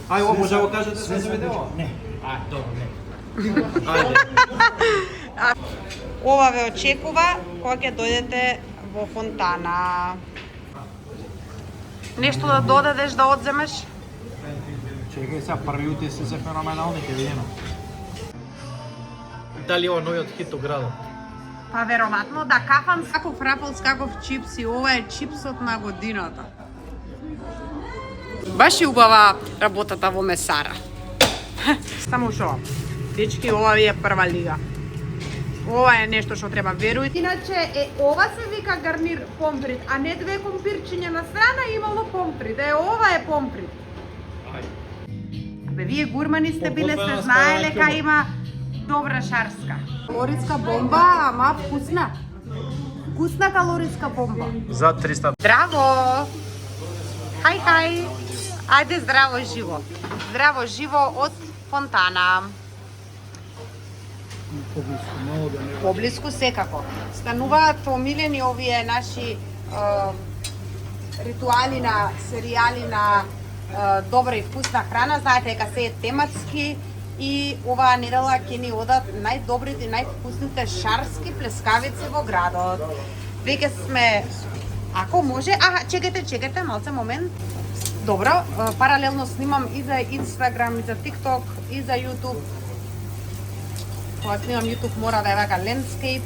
Ај, може да го кажете се за видео? Не. Добро, не. Ова ве очекува кога ќе дојдете во фонтана. Нешто да додадеш, да одземеш? Чекај сега, први утиси се феноменални, ќе видиме. Дали ова новиот хит у градот? Па веројатно да, кафан скаков рафл, скаков чипс и ова е чипсот на годината. Баш и убава работата во месара. Само шо, дечки, ова ви е прва лига. Ова е нешто што треба верујте. Иначе ова се вика гарнир помфрит, а не две компирчиња на страна имало помфрит. Ова е помфрит. Абе, вие гурмани сте биле, сте знаеле кај има добра шарска. Калориска бомба, ама вкусна. Вкусна калориска бомба. За 300. Здраво! Хај! Ајде здраво живо. Здраво живо од фонтана. Поблиску секако. Стануваат омилени овие наши ритуали на серијали на добра и вкусна храна. Знаете дека се е тематски и оваа недела ќе ни одат најдобрите и највкусните шарски плескавици во градот. Веќе сме, ако може, чекайте, малце момент. Добро, паралелно снимам и за Инстаграм, и за TikTok, и за YouTube. Кога снимам YouTube мора да е вака landscape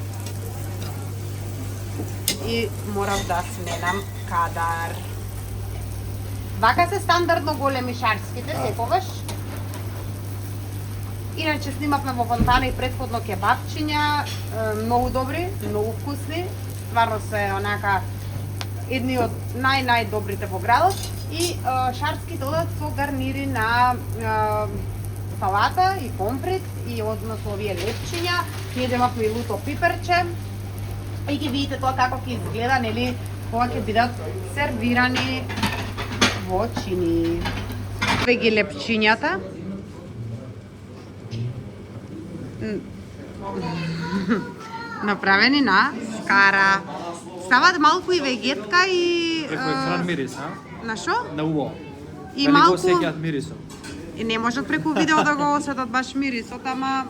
и морам да сменам кадар. Вака се стандардно големи шарските секогаш. Иначе снимавме во фонтана и претходно кебапчиња, многу добри, многу вкусни. Стварно се онака едни од најдобрите во градот и шарски додат со гарнири на салата и помфрит и односно овие лепчиња. Ние демавме и луто пиперче и ќе видите тоа како ќе изгледа, нели, кога ќе бидат сервирани во чини. Веќе лепчињата. Направени на скара. Стават малку и вегетка и Хран мирис, а? На шо? На уво. И Дали малку го сеќаат мирисот? И не можат преку видео да го осетат баш мирисот, ама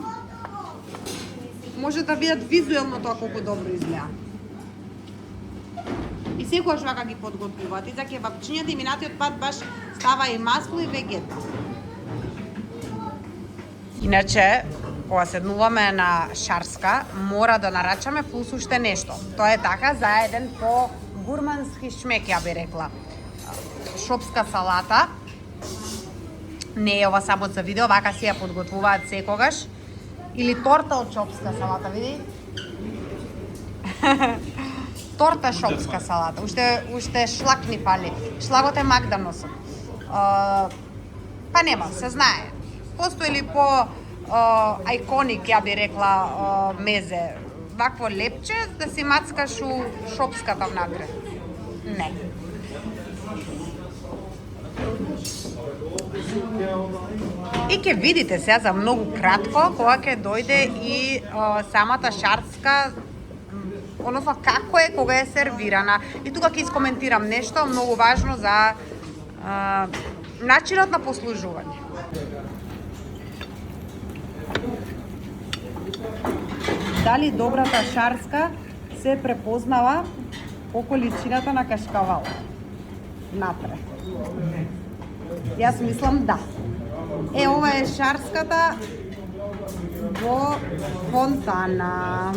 може да видат визуелно тоа колку добро изгледа. И секогаш вака ги подготвуваат. И за кебапчињата и минатиот пат баш става и масло и вегета. Иначе, кога седнуваме на шарска, мора да нарачаме плюс уште нешто. Тоа е така за еден по-гурмански шмек, ја би рекла. Шопска салата. Не е ова само за видео, вака си ја подготвуваат секогаш. Или торта од шопска салата, види? Торта шопска салата. Уште шлак ни фали. Шлагот е Магданосот. Па нема, се знае. Постои ли по ајконик, ја би рекла, мезе? Вакво лепче да си мацкаш у шопската внатре? Не. И ќе видите сега за многу кратко кога ќе дојде и самата шарска, односно како е кога е сервирана. И тука ќе искоментирам нешто многу важно за начинот на послужување. Дали добрата шарска се препознава по количината на кашкавал напре? Јас мислам да. Ова е шарската во фонтана.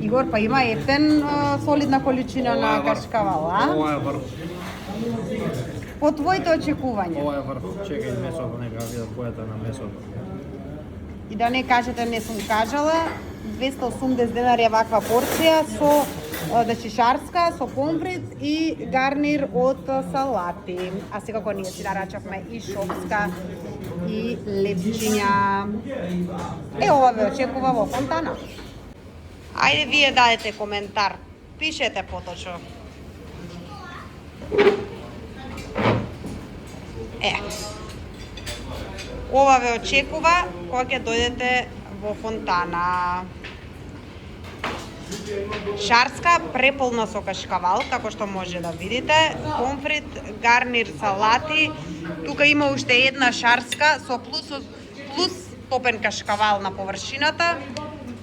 Игор, па има ефтен солидна количина на кашкавал, а? Ова е врв. По твоите очекувања? Ова е врв. Чекај месото, нека видат бојата на месото. И да не кажете не сум кажала, 280 денари е ваква порција со шарска, со помфрит и гарнир од салати. А секако ние си нарачавме и шопска и лепчиња. Ова ве очекува во фонтана. Ајде вие дадете коментар. Пишете поточно. Ова ве очекува кога ќе дојдете во фонтана. Шарска преполна со кашкавал, како што може да видите, помфрит, гарнир, салати. Тука има уште една шарска со плюс топен кашкавал на површината,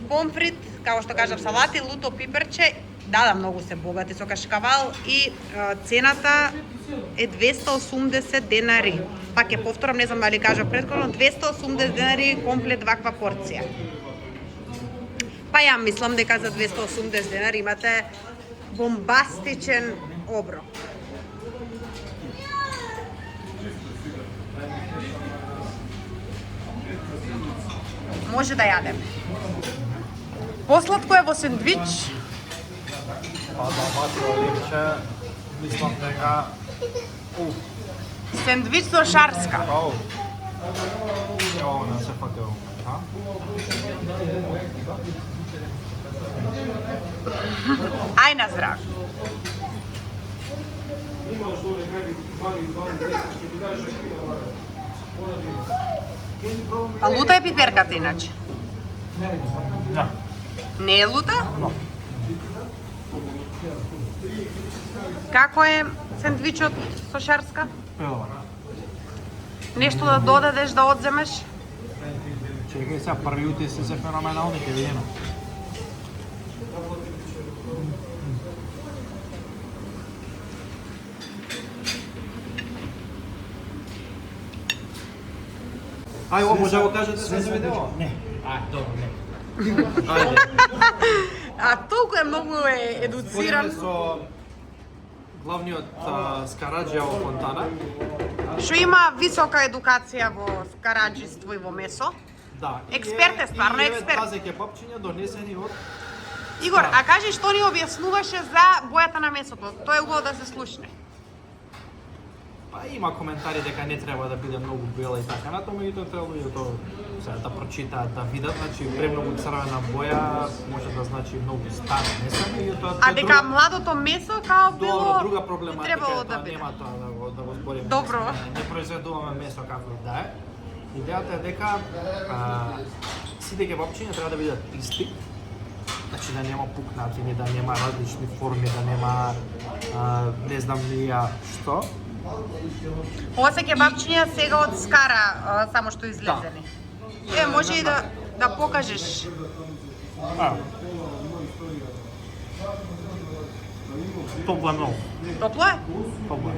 помфрит, како што кажав, салати, луто пиперче. Да, многу се богати со кашкавал и цената е 280 денари. Пак ќе повторам, не знам дали кажав претходно, 280 денари комплет ваква порција. Па ја мислам дека за 280 денари имате бомбастичен оброк. Може да јадеме. Посладко е во сендвич. Па да бати оливче, мислам дека... Сендвич со шарска. Ау. Ево, не се фатево. Ај на здраве. А лута е пиперката иначе? Да. Не е лута? Но. Како е сендвичот со шарска? Пелова. Нешто да додадеш, да одземеш? Чекај сега, први утиси се феноменални, ќе видиме. Ај, ово може да го кажете се за видео? Не. Добро, не. Ајде. А толку е многу едуциран. Споделаме со главниот скараџија во Фонтана. Што има висока едукација во скараџиство и во месо. Да. Експерт е, стварно експерт. Тазе кебапчиња донесени од... Игор, а кажи што ни објаснуваше за бојата на месото? Тоа е убаво да се слушне. Па има коментари дека не треба да биде многу бела и така натаму, и тоа треба луѓето сега да прочитаат, да видат, значи премногу црвена боја може да значи многу старо месо, и тоа А дека младото месо као било добро, друга проблематика требало е да тоа, биде. нема тоа да го збориме. Добро. Не произведуваме месо како и да е. Идејата е дека сите кебапчиња треба да бидат исти. Значи да нема пукнатини, да нема различни форми, да нема не знам ни ја што. Ова се кебапчиња сега од скара, само што излезени. Е, може и да покажеш. Топло е многу. Топло е? Топло е.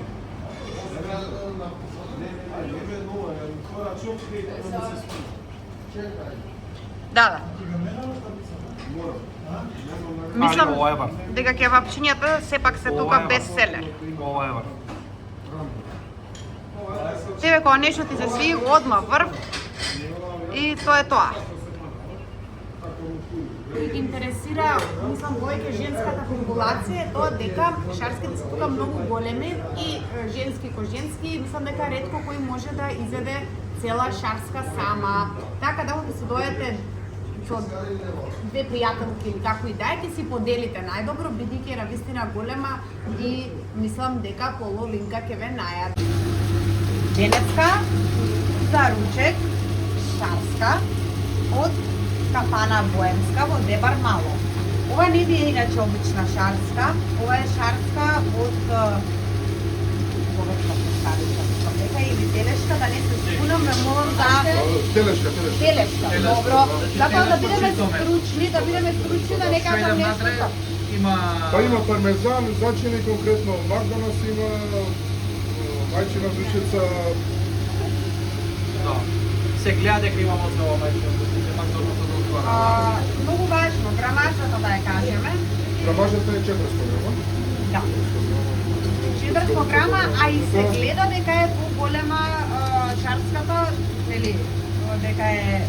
Да. Мислам ова е бар. дека кебапчињата сепак се тука бестселер. Ова е бар. Тебе кога нешто ти се сви, одма врв и тоа е тоа. Интересира, мислам, повеќе женската популација е тоа дека шарските се тука многу големи и женски ко женски, мислам дека ретко кој може да изеде цела шарска сама. Така да ќе се дојдете со две пријателки или како и да е, ќе си поделите најдобро, бидејќи е навистина голема и мислам дека половинка ќе ве најаде. Денеска за ручек шарска од кафана Боемска во Дебар Мало. Ова не би е иначе обична шарска, ова е шарска од или телешка, да не се спунам, ме молам да... Телешка, добро. Затоа да бидеме стручни, да не кажам нешто. Па има пармезан, зачини конкретно Макдонас има мајчина душица. Да. Се гледа дека имamo за ова мајчина душица, Макдонас од отвора. Многу важно, грамажата да ја кажеме. Грамажата е 400 грама. Да. 400 грама, а и се гледа дека е поголема шарската, нели, дека е...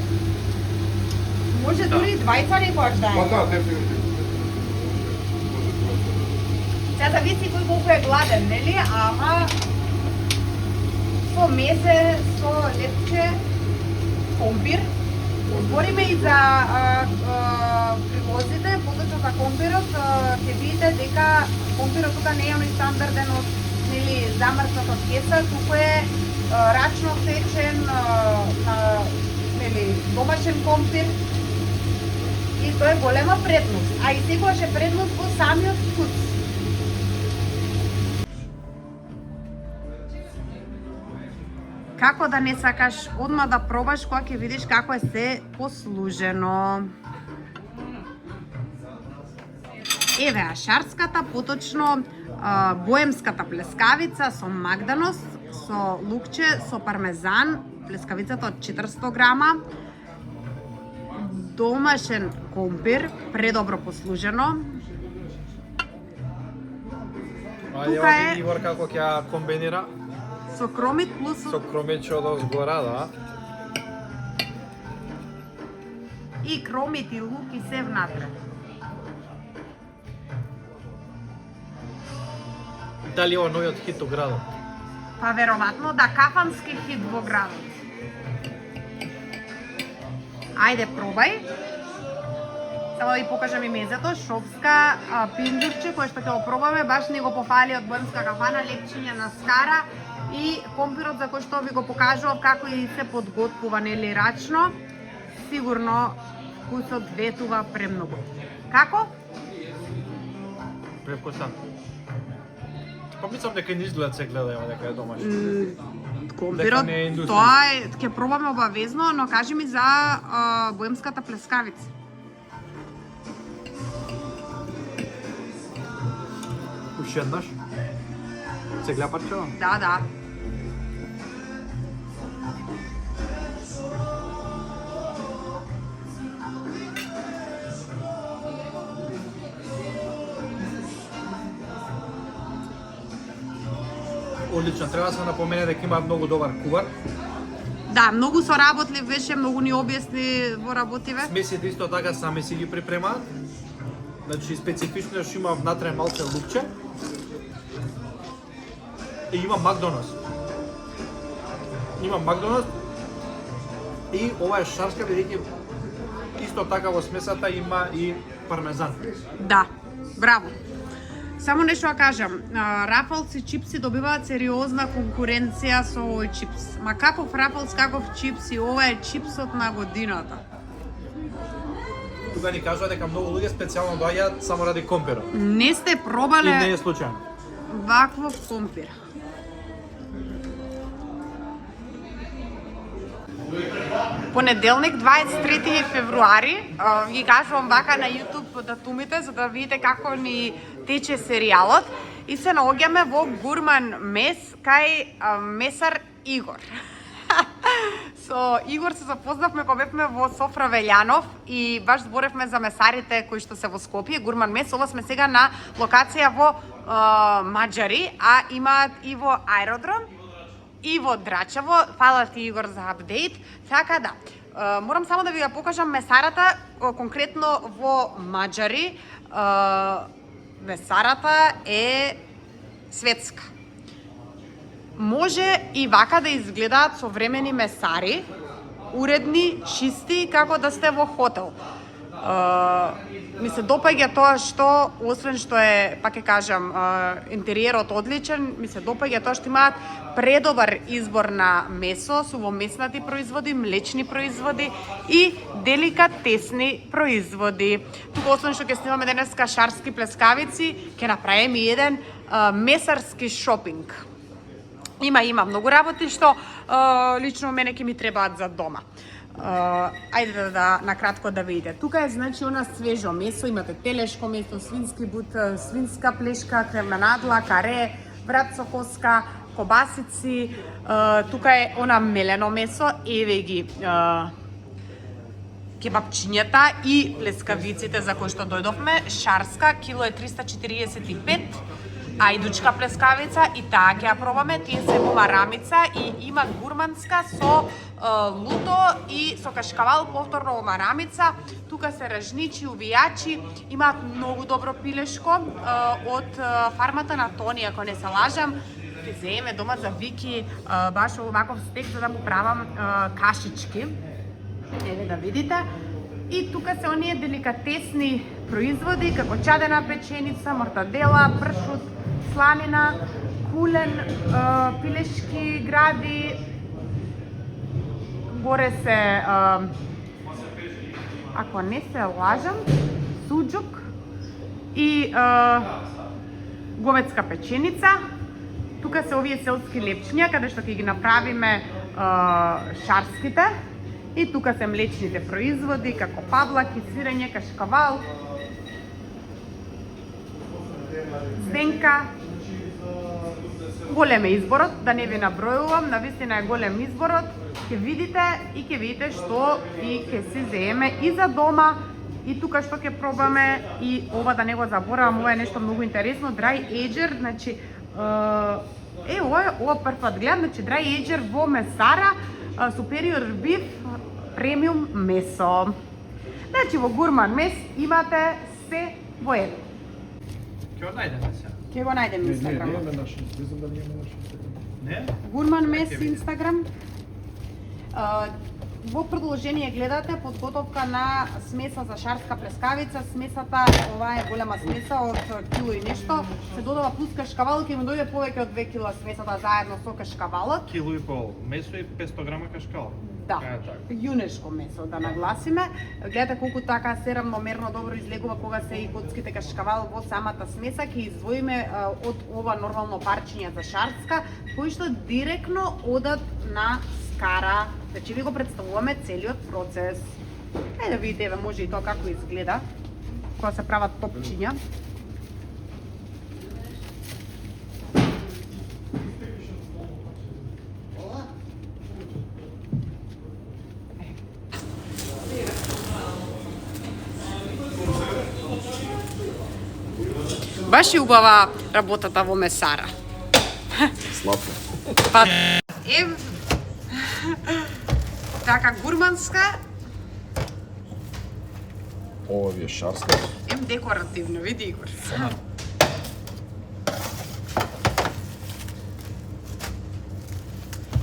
Може дури двајца некојаш да е. Па да, дефинитивно. Сега зависи кој колку е гладен, нели, ама со месе, со лепче, компир. Збориме и за привозите, поточно за компирот, ќе видите дека компирот тука не е оној стандарден од нели замрзнат од кеса, туку е рачно сечен, нели домашен компир. И тоа е голема предност, а и секогаш е предност во самиот вкус. Како да не сакаш одма да пробаш кога ќе видиш како е се послужено. Еве, шарската, поточно боемската плескавица со магданос, со лукче, со пармезан, плескавицата од 400 грама, домашен компир, предобро послужено. Тука е Игор како ќе ја комбинира со кромит плюс со кромичо од згора, да. и кромит и лук и се внатре. Дали ова новиот хит у градот? Па веројатно да, кафански хит во градот. Ајде, пробај. Само да ви покажам и мезето, шопска пиндурче, кое што ќе го пробаме, баш ни го пофали од боемска кафана, лепчиња на скара и компирот за кој што ви го покажував како и се подготвува, нели, рачно. Сигурно вкусот ветува премногу. Како? Превкусан. Па мислам дека не изгледа се гледа, дека е домашно. Компирот, Дека не е индустријски. тоа е, ќе пробаме обавезно, но кажи ми за боемската плескавица. Уште еднаш? Се гледа парчево? Да, да. Одлично, треба да се напомене дека има многу добар кувар. Да, многу соработлив беше, многу ни објасни во работиве. Смесите исто така сами си ги припремаат. Значи специфично е што има внатре малце лукче. И има Макдоналдс. Има Макдоналдс. И ова е шарска, бидејќи исто така во смесата има и пармезан. Да, браво. Само нешто да кажам, Рафалс и чипси добиваат сериозна конкуренција со овој чипс. Ма каков Рафалс, каков чипс и ова е чипсот на годината. Тука ни кажува дека многу луѓе специјално доаѓаат само ради компирот. Не сте И пробале не е случајно. ваков компир. Понеделник, 23 февруари, ги кажувам вака на YouTube датумите, за да видите како ни тече серијалот. И се наоѓаме во Гурман мес кај месар Игор. Со Игор се запознавме кога бевме во Софра Велјанов и баш зборевме за месарите кои што се во Скопје, Гурман мес. Ова сме сега на локација во Маџари, а имаат и во Аеродром, и во Драчево. Фала ти, Игор, за апдейт. Така да, морам само да ви ја покажам месарата, конкретно во Маџари. Месарата е светска. Може и вака да изгледаат современи месари, уредни, чисти, како да сте во хотел. Ми се допаѓа тоа што, освен што е, пак ќе кажам, интериерот одличен, ми се допаѓа тоа што имаат предобар избор на месо, сувомеснати производи, млечни производи и деликатесни производи. Тука, освен што ќе снимаме денеска шарски плескавици, ќе направиме и еден месарски шопинг. Има многу работи што лично мене ќе ми требаат за дома. Ајде да накратко да видите. Тука е значи она свежо месо, имате телешко месо, свински бут, свинска плешка, кревна надла, каре, врат со коска, кобасици. Тука е она мелено месо, еве ги кебапчињата и плескавиците за кои што дојдовме. Шарска, кило е 345. Ајдучка плескавица и таа ќе ја пробаме, тие се во марамица и има гурманска со луто и со кашкавал, повторно во марамица. Тука се ражничи, увијачи, имаат многу добро пилешко од фармата на Тони, ако не се лажам. Ќе земеме дома за Вики баш оваков стек за да му правам кашички. Еве да видите. И тука се оние деликатесни производи, како чадена печеница, мортадела, пршут, сланина, кулен, пилешки гради, горе се ако не се лажам, суџук и говедска печеница. Тука се овие селски лепчиња, каде што ќе ги направиме шарските. И тука се млечните производи, како павлаки, сирење, кашкавал, зденка. Голем е изборот, да не ви набројувам, навистина е голем изборот. Ќе видите што и ќе се земеме и за дома, и тука што ќе пробаме, и ова да не го заборавам, ова е нешто многу интересно, dry aged, значи ова прв пат гледам, значи dry aged во месара, superior beef, премиум месо. Значи во Гурман мес имате се во едно. Ќе го најдеме сега. Ќе го најдем Не Инстаграм. имаме наш, не знам дали имаме наш Инстаграм. Не? Гурман мес Ќе видим. Инстаграм. Во продолжение гледате подготовка на смеса за шарска плескавица. Смесата, ова е голема смеса од кило и нешто. Се додава плюс кашкавал, ќе му дојде повеќе од 2 кила смесата заедно со кашкавалот. Кило и пол месо и 500 грама кашкал. Да, Е, така. јунешко месо, да нагласиме. Гледате колку така се равномерно добро излегува кога се и коцките кашкавал во самата смеса. Ќе издвоиме од ова нормално парчиња за шарска, кои што директно одат на скара. Значи ви го представуваме целиот процес. Ајде да видите, еве може и тоа како изгледа кога се прават топчиња. Баш е убава работата во месара. Сладко. Па, така гурманска, Ова ви е шарска. декоративно, види Игор.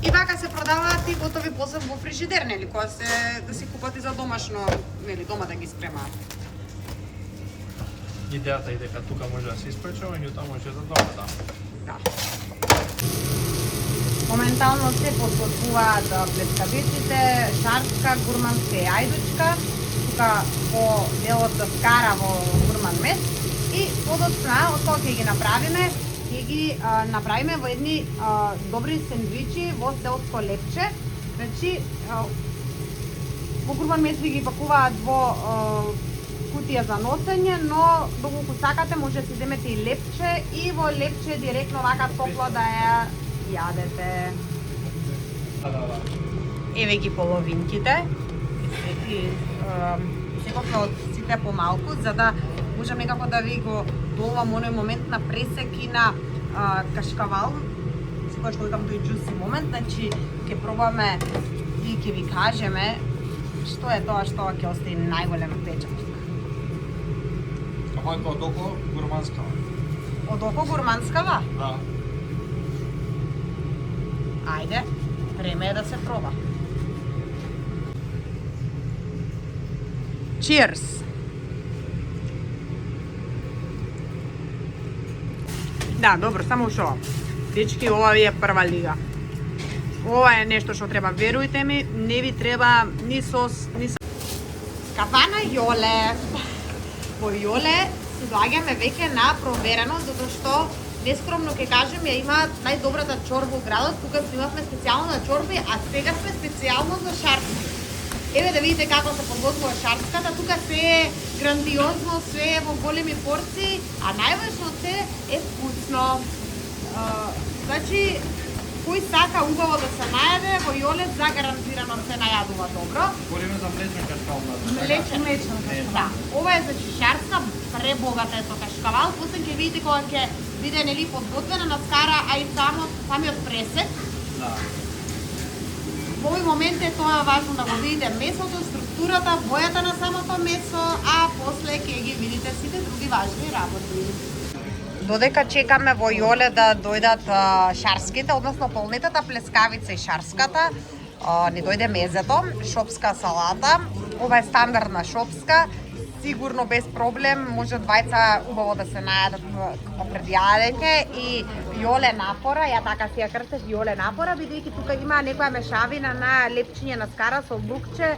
И така се продаваат и готови после во фрижидер, нели, кога се да си купат и за домашно, нели, дома да ги спремаат. Идејата е дека тука може да се испече, меѓутоа може за дома да. Да. Моментално се подготвуваат плескавиците, шарска, гурманска и ајдучка. Тука по делот за скара во Гурман мес. И подоцна, од кога ќе ги направиме, ќе ги направиме во едни добри сендвичи во селско лепче. Значи, во Гурман мес ви ги пакуваат во кутија за носење, но доколку сакате може да си земете и лепче и во лепче директно вака топло да ја јадете. Еве ги половинките. И секогаш од сите помалку, за да можам некако да ви го долвам оној момент на пресек и на кашкавал. Секогаш што викам тој џуси момент, значи ќе пробаме и ќе ви кажеме што е тоа што ќе остави најголем впечаток. Ова е од око гурманска. Од око гурманскава? Да. Ајде, време е да се проба. Cheers! Да, добро, само шо. Дечки, ова ви е прва лига. Ова е нешто што треба, верујте ми, не ви треба ни сос, ни кафана Јоле. Во Јоле се доаѓаме веќе на проверено, затоа што нескромно ќе кажем, ја имаат најдобрата чорба во градот. Тука снимавме специјално на чорби, а сега сме специјално за шарски. Еве да видите како се подготвува шарската. Тука се е грандиозно, се е во големи порции, а најважно се е вкусно. Значи, кој сака убаво да се најаде, во Јоле загарантирано се најадува добро. Говориме за млечен кашкавал. Млечен. Да. Ова е значи шарска, пребогата е со кашкавал. После ќе видите кога ќе биде нели подготвена на скара, а и самиот пресек. Да. Во овој момент е тоа важно да го видите месото, структурата, бојата на самото месо, а после ќе ги видите сите други важни работи. Додека чекаме во Јоле да дојдат шарските, односно полнетата плескавица и шарската, ни дојде мезето, шопска салата. Ова е стандардна шопска, сигурно без проблем, може двајца убаво да се најадат пред јадење. И Јоле напора, ја така си ја крстев Јоле напора, бидејќи тука има некоја мешавина на лепчиње на скара со лукче,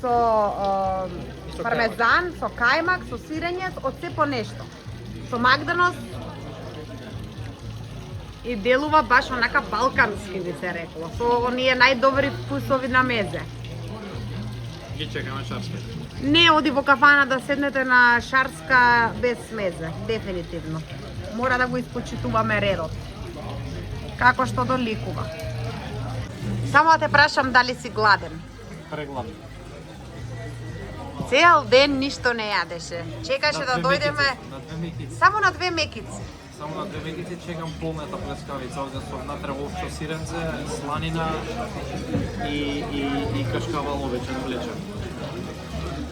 со Со пармезан, со кајмак, со сирење, од се по нешто. Со магданос и делува баш онака балкански, би се рекло, со оние најдобри вкусови на мезе. Ги чекаме шарска. Не оди во кафана да седнете на шарска без мезе, дефинитивно. Мора да го испочитуваме редот. Како што доликува. Само да те прашам дали си гладен. Прегладно. Цел ден ништо не јадеше. Чекаше да дојдеме На две мекици. само на 2 мекици. Само на две мекици чекам полната плескавица, овде со внатре овчо сиренце, сланина и кашкавал обичен влечен.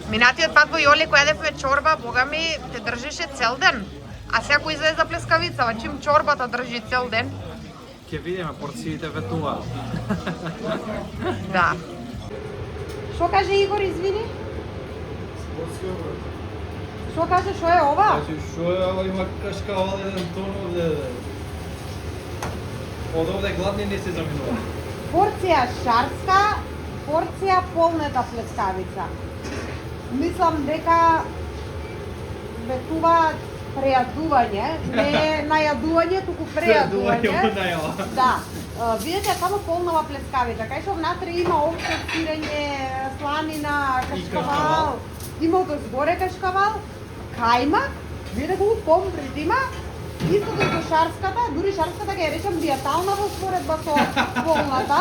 Минатиот пат во Јоле кој јадевме чорба, бога ми, те држише цел ден. А сега кој излезе за плескавица, чим чорбата држи цел ден? Ке видиме, порциите ветуваат. Да. Што каже Игор, извини? Што каже, што е ова? Значи, шо е ова, има кашкавал еден тон овде. Од овде гладни не се заминува. Порција шарска, порција полнета плескавица. Мислам дека ветуваат прејадување, не најадување, туку прејадување. Да. Видете само полнова плескавица, кај што внатре има овче, сирење, сланина, кашкавал. Има од згоре кашкавал, кајмак, видите колку помфрит има. Истото со шарската, дури шарската ќе ја речам диетална во споредба со полната.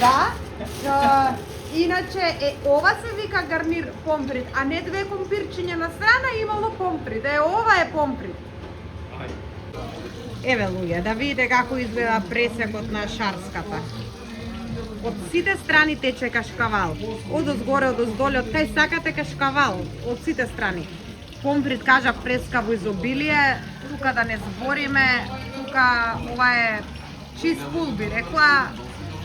Да. Иначе, ова се вика гарнир помфрит, а не две компирчиња на страна имало помфрит. Ова е помфрит. Еве луѓе, да видите како изгледа пресекот на шарската. Од сите страни тече кашкавал. Од озгоре, од оздоле, од кај сакате кашкавал, од сите страни. Помфрит, кажа, преска во изобилие, тука да не збориме, тука ова е чист фул, би рекла,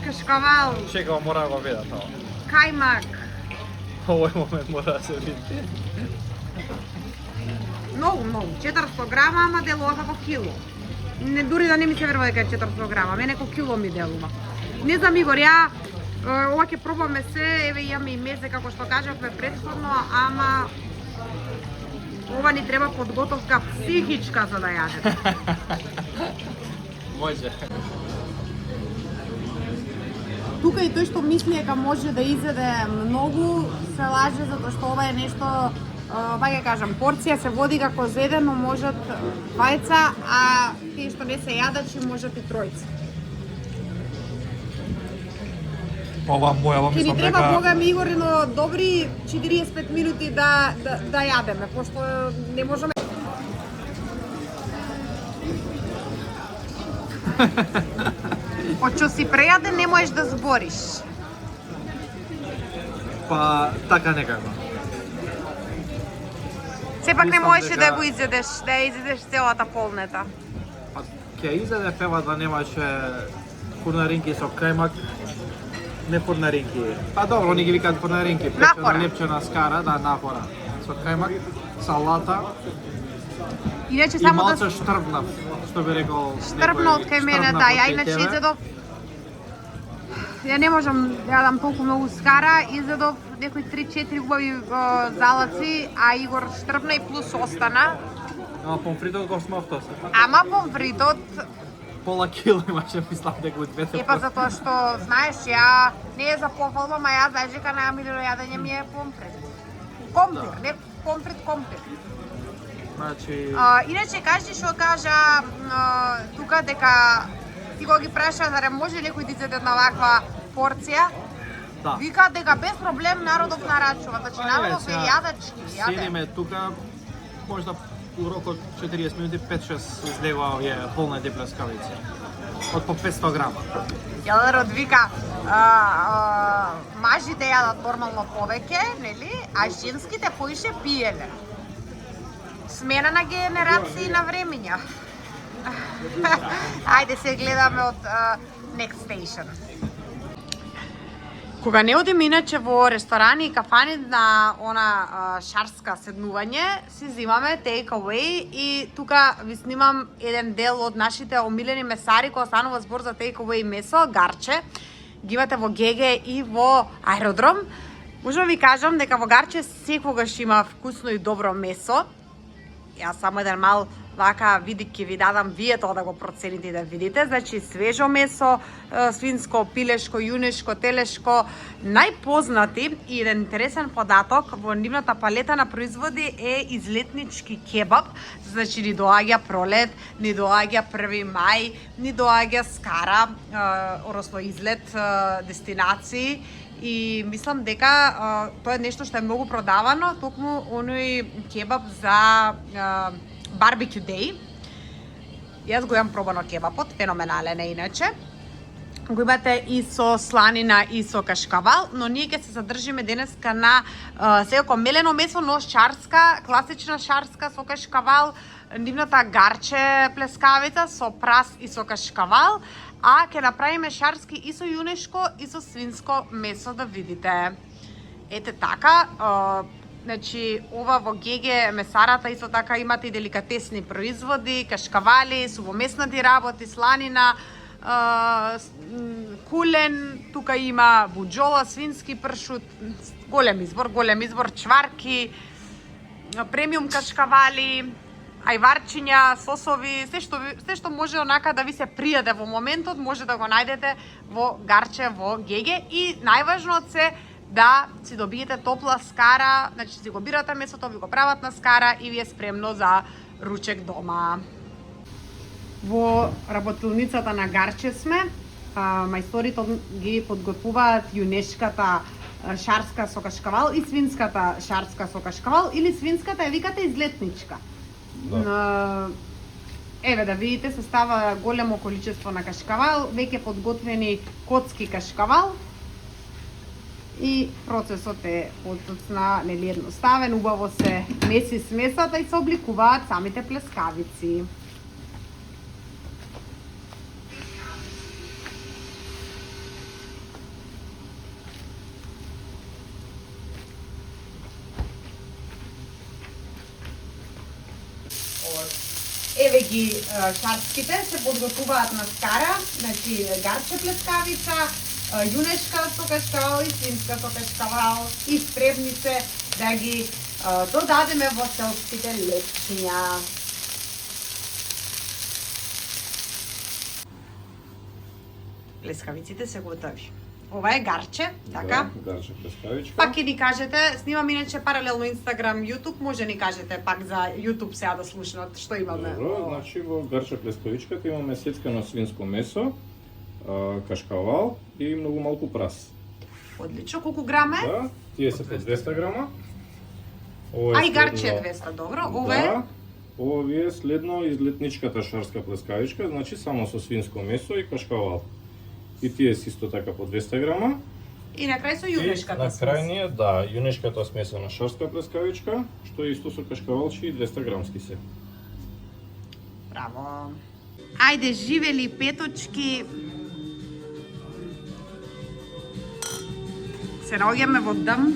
кашкавал, Чекам, мора да го видат ова. кајмак, Овој момент мора да се види. многу, 400 грама, ама делува како кило. Не, дури да не ми се верува дека е 400 грама, мене како кило ми делува. Не знам, Игор, ја ова ќе пробаме се, еве имаме и мезе како што кажавме претходно, ама ова ни треба подготовка психичка за да јадеме. Може. Тука и тој што мисли дека може да изеде многу, се лаже затоа што ова е нешто, ќе кажам, порција се води како за еден, но можат двајца, а тие што не се јадачи можат и тројца. Ова моја, Ке ни треба, бога ми, Игор, но добри 45 минути да јадеме, пошто не можеме. Од што си прејаден не можеш да збориш. Па, така некако. Сепак не Мислам можеш дека- да го изедеш, да ја изедеш целата полнета. Па, ке изеде пева да немаше фурнаринки со кајмак. Не фурнаринки. Па добро, они ги викаат фурнаринки. Напора. Печена лепчена скара, да, напора. Со кајмак, салата Иначе и само да малце штрбнав, што би рекол штрбно од кај мене, да, ја иначе изедов. Ја не можам да јадам толку многу скара, изедов некои 3-4 убави залаци, а Игор штрбна и плюс остана. Ама помфритот го смовтов се. Ама помфритот, Пола кило имаше, мислам дека од двете. епа затоа што, знаеш, ја не е за пофалба, ма ја знаеш дека најомилено јадење ми е помфрит. Компир, не помфрит, компир. Значи, Иначе кажи што кажа тука дека ти го ги праша зарем може некој да изеде една ваква порција. да. Вика дека без проблем народов нарачува, значи народов е јадачки, јаде. Седиме тука, можда у рок од 40 минути 5-6 излева овие полнати плескавици. Од по 500 грама. Јадарот вика мажите јадат нормално повеќе, нели? А женските поише пиеле. Смена на генерации на времиња. Ајде се гледаме од Next Station. Кога не одиме иначе во ресторани и кафани на она шарска седнување, си взимаме take away и тука ви снимам еден дел од нашите омилени месари кога станува збор за take away месо, гарче. Ги имате во ГГ и во аеродром. Можам ви кажам дека во Гарче секогаш има вкусно и добро месо. Јас само еден мал вака видик ќе ви дадам вие тоа да го процените и да видите. Значи свежо месо, свинско, пилешко, јунешко, телешко. Најпознати и еден интересен податок во нивната палета на производи е излетнички кебаб. Значи ни доаѓа пролет, ни доаѓа 1 мај, ни доаѓа скара, односно излет, дестинации. И мислам дека тоа е нешто што е многу продавано, токму оној кебаб за барбекю дей. Јас го имам пробано кебапот, феноменален е иначе. Го имате и со сланина и со кашкавал, но ние ќе се задржиме денеска на секако мелено месо, но шарска, класична шарска со кашкавал, нивната гарче плескавица со прас и со кашкавал, а ќе направиме шарски и со јунешко и со свинско месо да видите. Ете така, значи ова во ГГ месарата исто така имате и деликатесни производи, кашкавали, сувомеснати работи, сланина, кулен, тука има буџола, свински пршут, голем избор, чварки, премиум кашкавали, ајварчиња, сосови, се што може онака да ви се пријаде во моментот, може да го најдете во Гарче во ГГ и најважно се да си добиете топла скара, значи си го бирате месото, ви го прават на скара и ви е спремно за ручек дома. Во работилницата на Гарче сме, мајсторите ги подготвуваат јунешката шарска со кашкавал и свинската шарска со кашкавал или свинската ја викате излетничка. Да. Еве да видите, се става големо количество на кашкавал, веќе подготвени коцки кашкавал и процесот е потоцна, нели едноставен, убаво се меси смесата и се обликуваат самите плескавици. Еве ги шарските, се подготвуваат на скара, значи гарче плескавица, јунешка со кашкавал и свинска со кашкавал и спремни се да ги додадеме во селските лепчиња. Плескавиците се готови. Ова е гарче, така? Да, гарче плескавичка. Пак ќе ни кажете, снимам иначе паралелно Инстаграм, Јутуб, може ни кажете пак за Јутуб сега да слушнат што имаме. Добро, значи во гарче плескавичката имаме сецкано свинско месо, кашкавал и многу малку прас. Одлично, колку грама е? Да, тие се по 200 грама. А и гарче е 200, добро. Ова е? Да, ова ви е следно излетничката шарска плескавичка, значи само со свинско месо и кашкавал. И тие се исто така по 200 грама. И на крај со јунешката смес. На крај ние, да, јунешката смесена шарска плескавичка, што е исто со кашкавалчи и 200 грамски се. Браво. Ајде, живели петочки. Се наоѓаме во дъм.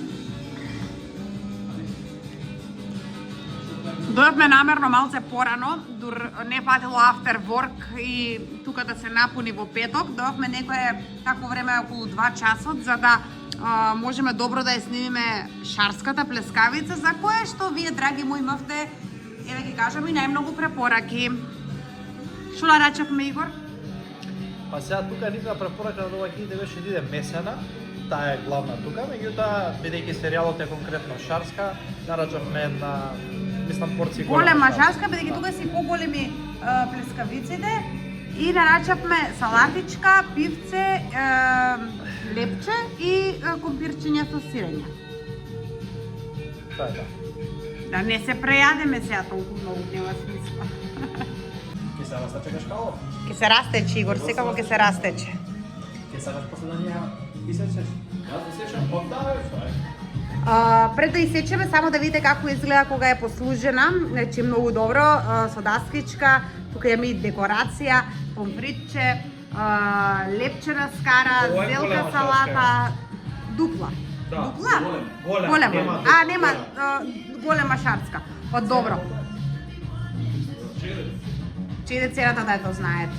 Дојавме намерно малце порано, дур не фатило after work и тука да се напуни во петок. Дојавме некое такво време околу 2 часот за да можеме добро да ја снимиме шарската плескавица за која што вие, драги мои, имавте, еве ги кажам, и најмногу препораки. Што нарачавме, Игор? Па сега тука нивна препорака на ова книга беше да иде месена, таа е главна тука, меѓутоа бидејќи серијалот е конкретно шарска, нарачавме една, мислам, порција голема шарска, бидејќи тука си поголеми плескавиците и нарачавме салатичка, пивце, лепче и компирчиња со сирење. Тоа е. Да не се прејадеме сега толку многу, нема смисла. Ке се растече кашкало? Ке се растече, Игор, секако ке се растече. Ке сакаш после да ни ја исечеш? Јас да сечам, повтараш, пред да исечеме, само да видите како изгледа кога е послужена, значи многу добро, со даскичка, тука имаме и декорација, помфритче, лепчена скара, зелка салата, дупла. Да, дупла? голема. Нема голема шарска. Па добро. Че иде цената да ја то знаете.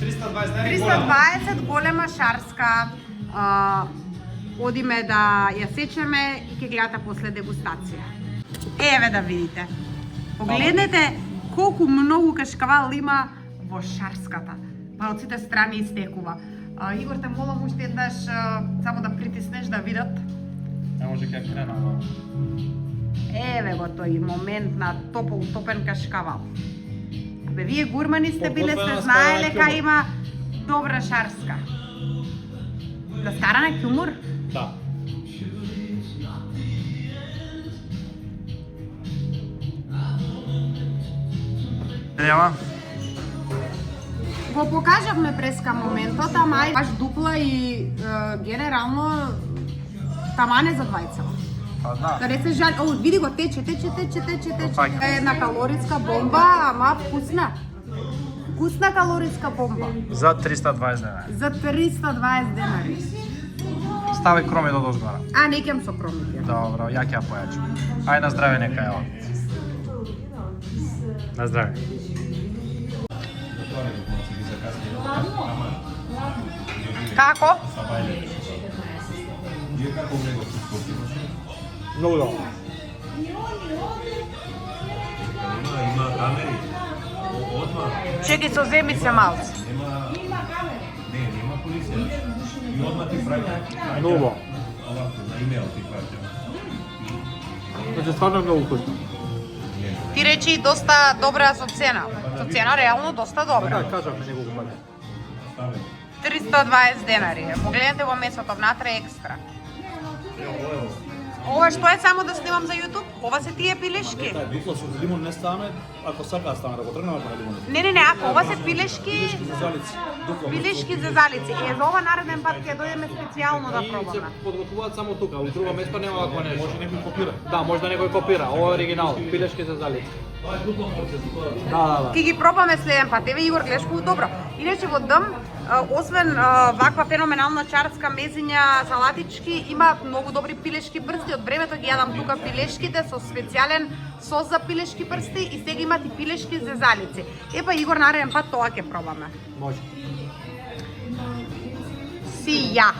320 голема шарска. Одиме да ја сечеме и ќе гледате после дегустација. Еве да видите. Погледнете колку многу кашкавал има во шарската. Па од сите страни истекува. Игор, те молам уште еднаш само да притиснеш да видат. Не може ќе крена. Еве го тој момент на топен кашкавал. Абе, вие гурмани сте биле, сте знаеле кај има добра шарска. Да стара на кјумур? Да. Нема. Го покажавме преска моментот, ама ај баш дупла и генерално тамане за двајца. Па да. Да не се жали, види го, тече. Е една калориска бомба, ама вкусна. Вкусна калориска бомба. За 320 денари. За 320 денари. Стави кроми до дозгора. А, не кем со кромите. Добро, ја ќе ја појачам. Ај на здраве нека е ова. На здраве. Како? Многу добро. Има камери. Одма. Чеки со земица малце. Нема полиција. И одма ти праќа. Многу добро. Овако, на имейл ти праќа. Значи стварно многу вкусно. Ти речи доста добра со цена. Со цена реално доста добра. Така кажавме неколку пати. 320 денари. Погледнете во месото внатре екстра. Ова што е само да снимам за YouTube? Ова се тие пилешки. Дупло со лимон не стане, ако сака стане, да го тргнеме на лимон. Не, ако ова се пилешки, Залици, дупло. пилешки за залици. За ова нареден пат ќе дојдеме специјално да И се пробаме. подготвуваат само тука, у друго место нема вакво нешто. Може некој копира. Да, може да некој копира. Ова е оригинал, пилешки за залици. Да. Ќе ги пробаме следен пат. Еве Игор, гледаш колку добро. Иначе во дом, освен ваква феноменална чарска мезиња, салатички, има многу добри пилешки прсти. Од времето ги јадам тука пилешките со специјален сос за пилешки прсти и сега имат и пилешки зезалици. Епа Игор, нареден пат тоа ќе пробаме. Може. Си ја.